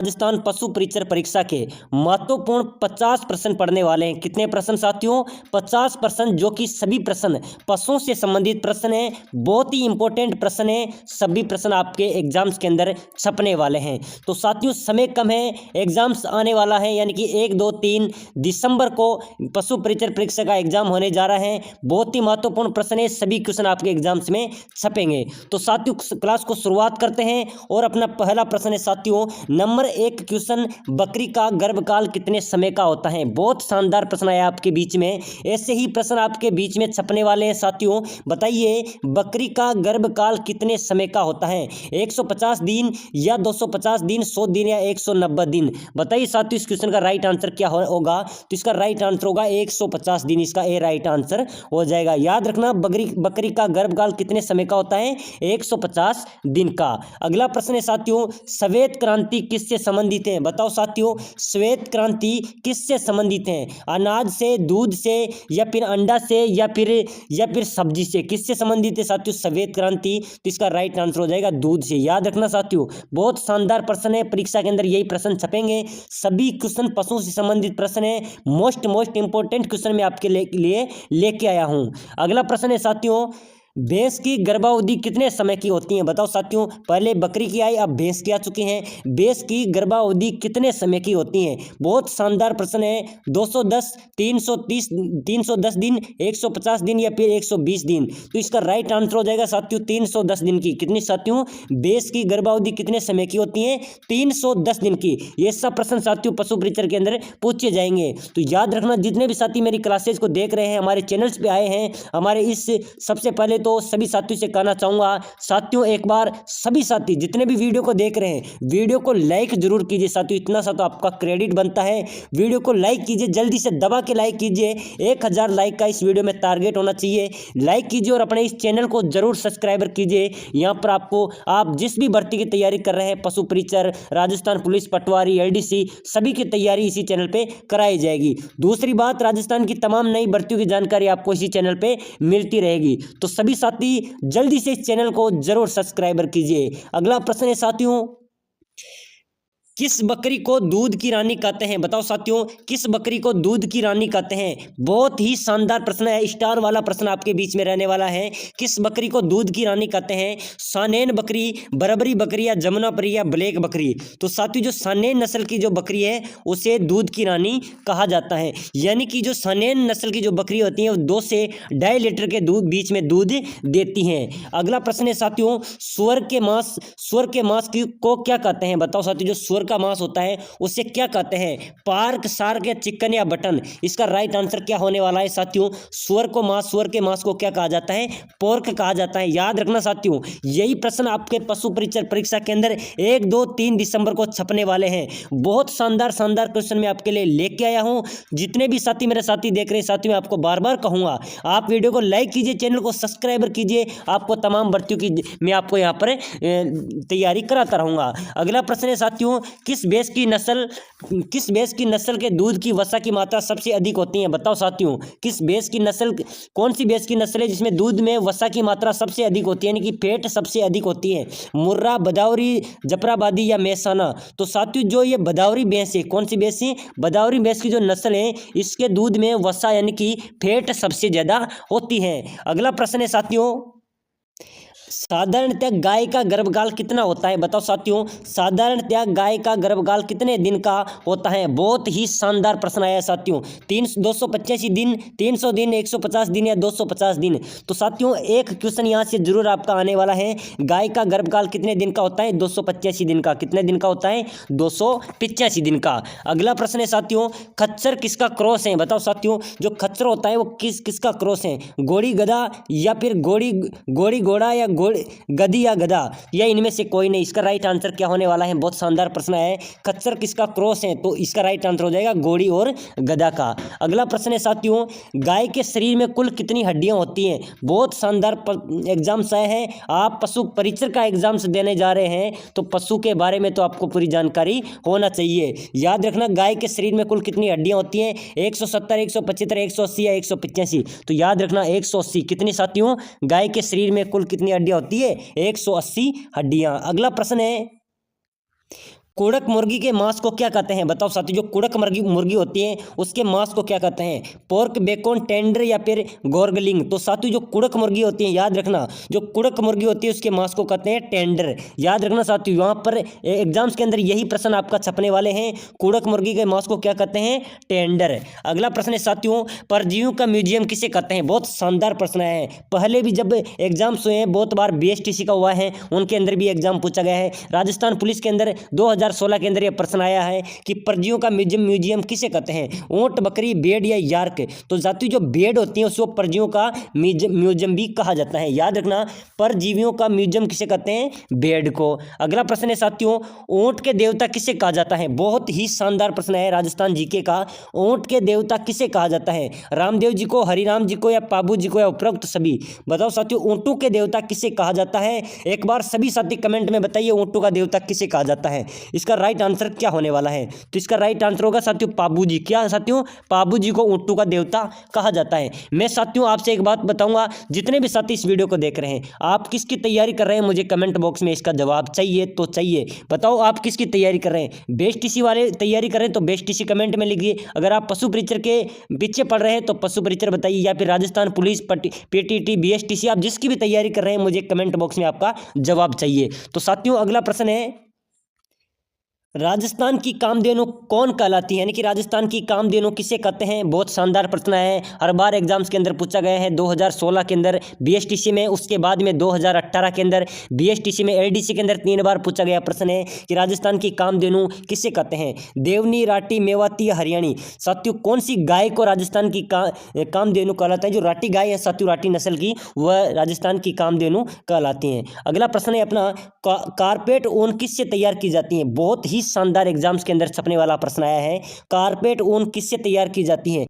राजस्थान पशु परिचर परीक्षा के महत्वपूर्ण 50 प्रश्न पढ़ने वाले हैं। कितने प्रश्न साथियों? 50 प्रश्न, जो कि सभी प्रश्न पशुओं से संबंधित प्रश्न हैं। बहुत ही इंपॉर्टेंट प्रश्न है। सभी प्रश्न आपके एग्जाम्स के अंदर छपने वाले हैं। तो साथियों समय कम है, एग्जाम्स आने वाला है, यानी कि 1, 2, 3 दिसंबर को पशु परिचर परीक्षा का एग्जाम होने जा रहा है। बहुत ही महत्वपूर्ण प्रश्न है, सभी क्वेश्चन आपके एग्जाम्स में छपेंगे। तो साथियों क्लास को शुरुआत करते हैं और अपना पहला प्रश्न है साथियों, नंबर 1 क्वेश्चन, बकरी का गर्भकाल कितने समय का होता है? बहुत शानदार प्रश्न आया आपके बीच में। ऐसे ही प्रश्न आपके बीच में छपने वाले हैं साथियों। बताइए बकरी का गर्भकाल कितने समय का होता है? 150 दिन या 250 दिन, 100 दिन या 190 दिन? बताइए साथियों इस क्वेश्चन का राइट आंसर क्या होगा? तो इसका राइट आंसर होगा 150 दिन। इसका ए राइट आंसर हो जाएगा। याद रखना बकरी का गर्भकाल कितने समय का होता है? 150 दिन का। अगला प्रश्न है साथियों, श्वेत क्रांति किससे संबंधित है? बताओ साथियों श्वेत क्रांति किससे संबंधित है? अनाज से, दूध से, या फिर अंडा से, या फिर सब्जी से? किससे संबंधित है साथियों श्वेत क्रांति? तो इसका राइट आंसर हो जाएगा दूध से। याद रखना साथियों बहुत शानदार प्रश्न है, परीक्षा के अंदर यही प्रश्न छपेंगे। सभी क्वेश्चन पशुओं से संबंधित प्रश्न है। मोस्ट इंपोर्टेंट क्वेश्चन मैं आपके लिए लेके आया हूं। अगला प्रश्न है साथियों, भैंस की गर्भावधि कितने समय की होती है? बताओ साथियों, पहले बकरी की आई, अब भैंस की आ चुकी हैं। भैंस की गर्भावधि कितने समय की होती है? बहुत शानदार प्रश्न है। 210, 330, 310 दिन, 150 दिन या फिर 120 दिन? तो इसका राइट आंसर हो जाएगा साथियों 310 दिन की। कितनी साथियों? भैंस की गर्भावधि कितने समय की होती है? 310 दिन की। ये सब प्रश्न साथियों पशु परिचर के अंदर पूछे जाएंगे। तो याद रखना, जितने भी साथी मेरी क्लासेज को देख रहे हैं, हमारे चैनल्स पे आए हैं, हमारे इस सबसे पहले तो सभी साथियों से कहना चाहूंगा साथियों, एक बार सभी साथी जितने भी वीडियो को देख रहे हैं, वीडियो को लाइक जरूर कीजिए साथियों। इतना सा तो आपका क्रेडिट बनता है। वीडियो को लाइक कीजिए, जल्दी से दबा के लाइक कीजिए। 1000 लाइक का इस वीडियो में टारगेट होना चाहिए। लाइक कीजिए और अपने इस चैनल को जरूर सब्सक्राइबर कीजिए। यहाँ पर आप जिस भी भर्ती की तैयारी कर रहे हैं, पशु परिचर, राजस्थान पुलिस, पटवारी, एलडीसी, सभी की तैयारी इसी चैनल पे कराई जाएगी। दूसरी बात, राजस्थान की तमाम नई भर्तियों की जानकारी आपको इसी चैनल पे मिलती रहेगी। तो सभी साथी जल्दी से इस चैनल को जरूर सब्सक्राइबर कीजिए। अगला प्रश्न है साथियों, किस बकरी को दूध की रानी कहते हैं? बताओ साथियों किस बकरी को दूध की रानी कहते हैं? बहुत ही शानदार प्रश्न है, स्टार वाला प्रश्न आपके बीच में रहने वाला है। किस बकरी को दूध की रानी कहते हैं? सानेन बकरी, बरबरी बकरी, या जमुनापरी, या ब्लैक बकरी? तो साथियों जो सानेन नस्ल की जो बकरी है उसे दूध की रानी कहा जाता है। यानी कि जो सानेन नस्ल की जो बकरी होती है वो 2 से 2.5 लीटर के बीच में दूध देती हैं। अगला प्रश्न है साथियों, सुअर के मांस को क्या कहते हैं? बताओ साथियों जो सुअर का मांस होता है उसे क्या कहते हैं? पार्क, सार्क, या चिकन, या बटन? इसका राइट आंसर क्या होने वाला है साथियों? सुअर के मांस को क्या कहा जाता है? पोर्क कहा जाता है। याद रखना साथियों यही प्रश्न आपके पशु परिचर परीक्षा के अंदर 1, 2, 3 दिसंबर को छपने वाले हैं। बहुत शानदार क्वेश्चन मैं आपके लिए लेके आया हूं। जितने भी साथी मेरे साथी देख रहे हैं साथियों, मैं आपको बार बार कहूंगा आप वीडियो को लाइक कीजिए, चैनल को सब्सक्राइबर कीजिए। आपको तमाम भर्तियों की मैं आपको यहाँ पर तैयारी कराता रहूंगा। अगला प्रश्न है साथियों, किस भैंस की नस्ल के दूध की वसा की मात्रा सबसे अधिक होती है? बताओ साथियों कौन सी भैंस की नस्ल है जिसमें दूध में वसा की मात्रा सबसे अधिक होती है, यानी कि फैट सबसे अधिक होती है? मुर्रा, बदावरी, जफराबादी, या मेहसाना? तो साथियों जो ये बदावरी भैंस है, कौन सी भैंस है? बदावरी भैंस की जो नस्ल है इसके दूध में वसा यानी कि फैट सबसे ज्यादा होती है। अगला प्रश्न है साथियों, साधारणतः गाय का गर्भकाल कितना होता है? बताओ साथियों साधारणतः गाय का गर्भकाल कितने दिन का होता है? बहुत ही शानदार प्रश्न आया है साथियों। 285 दिन, 300 दिन, 150 दिन, या 250 दिन? तो साथियों एक क्वेश्चन यहाँ से जरूर आपका आने वाला है, गाय का गर्भकाल कितने दिन का होता है? 285 दिन का। कितने दिन का होता है? 285 दिन का। अगला प्रश्न है साथियों, खच्चर किसका क्रॉस है? बताओ साथियों जो खच्चर होता है वो किसका क्रॉस है? घोड़ी गधा, या फिर घोड़ी घोड़ा, या गधी या गधा, या इनमें से कोई नहीं? इसका राइट आंसर क्या होने वाला है? बहुत शानदार प्रश्न है। खच्चर किसका क्रॉस है? तो इसका राइट आंसर हो जाएगा घोड़ी और गधा का। अगला प्रश्न है साथियों, गाय के शरीर में कुल कितनी हड्डियां होती हैं? बहुत शानदार एग्जाम्स आए हैं। आप पशु परिचर का एग्जाम्स देने जा रहे हैं तो पशु के बारे में तो आपको पूरी जानकारी होना चाहिए। याद रखना गाय के शरीर में कुल कितनी हड्डियां होती हैं? 170, 175, 180, या 185? तो याद रखना 180। कितनी साथियों? गाय के शरीर में कुल कितनी हड्डियां होती है? 180 हड्डियां। अगला प्रश्न है, कुड़क मुर्गी के मांस को क्या कहते हैं? बताओ साथियों, जो कुड़क मुर्गी मुर्गी होती है उसके मांस को क्या कहते हैं? पोर्क, बेकन, टेंडर या फिर गोर्गलिंग? तो साथियों जो कुड़क मुर्गी होती है, याद रखना, जो कुड़क मुर्गी होती है उसके मांस को कहते हैं टेंडर। याद रखना साथियों, यहाँ पर एग्जाम्स के अंदर यही प्रश्न आपका छपने वाले हैं। कुड़क मुर्गी के मांस को क्या कहते हैं? टेंडर। अगला प्रश्न है साथियों, परजीवियों का म्यूजियम किसे कहते हैं? बहुत शानदार प्रश्न है। पहले भी जब एग्जाम्स हुए हैं बहुत बार, बीएसटीसी का हुआ है, उनके अंदर भी एग्जाम पूछा गया है। राजस्थान पुलिस के अंदर 2016 के अंदर यह प्रश्न आया है कि परजीवियों का म्यूजियम किसे कहते हैं? ऊंट, बकरी, भेड़ या यार्क? तो साथियों जो भेड़ होती है उसको परजीवियों का म्यूजियम भी कहा जाता है। याद रखना, परजीवियों का म्यूजियम किसे कहते हैं? भेड़ को। अगला प्रश्न है साथियों, ऊंट के देवता किसे कहा जाता है? बहुत ही शानदार प्रश्न है राजस्थान जीके का। ऊंट के देवता किसे कहा जाता है? रामदेव जी को, हरिराम जी को या पाबू जी को या उपरोक्त सभी? बताओ साथियों, ऊंटों के देवता किसे कहा जाता है? एक बार सभी साथी कमेंट में बताइए, ऊंटों का देवता किसे कहा जाता है? इसका राइट आंसर क्या होने वाला है? तो इसका राइट आंसर होगा साथियों पाबू जी। क्या साथियों? पाबू जी को ऊंटों का देवता कहा जाता है। मैं साथियों आपसे एक बात बताऊंगा, जितने भी साथी इस वीडियो को देख रहे हैं, आप किसकी तैयारी कर रहे हैं? मुझे कमेंट बॉक्स में इसका जवाब चाहिए तो चाहिए। बताओ आप किसकी तैयारी कर रहे हैं? बेस्टीसी वाले तैयारी कर रहे हैं तो बेस्टीसी कमेंट में लिखिए। अगर आप पशु परीक्षर के पीछे पढ़ रहे हैं तो पशु परीक्षर बताइए, या फिर राजस्थान पुलिस, पीटीटी, बीएसटीसी, आप जिसकी भी तैयारी कर रहे हैं, मुझे कमेंट बॉक्स में आपका जवाब चाहिए। तो साथियों अगला प्रश्न है, राजस्थान की कामधेनु कौन कहलाती है? यानी कि राजस्थान की कामधेनु किसे कहते हैं? बहुत शानदार प्रश्न है, हर बार एग्जाम्स के अंदर पूछा गया है। 2016 के अंदर बीएसटीसी में, उसके बाद में 2018 के अंदर बीएसटीसी में, एलडीसी के अंदर 3 बार पूछा गया प्रश्न है कि राजस्थान की कामधेनु किसे कहते हैं? देवनी, राठी, मेवाती या हरियाणी? साथियों कौन सी गाय को राजस्थान की कामधेनु कहलाता है? जो राठी गाय है साथियों, राठी नस्ल की, वह राजस्थान की कामधेनु कहलाती हैं। अगला प्रश्न है अपना, कारपेट ऊन किससे तैयार की जाती है? बहुत ही शानदार एग्जाम्स के अंदर छपने वाला प्रश्न आया है। कारपेट ऊन किससे तैयार की जाती है?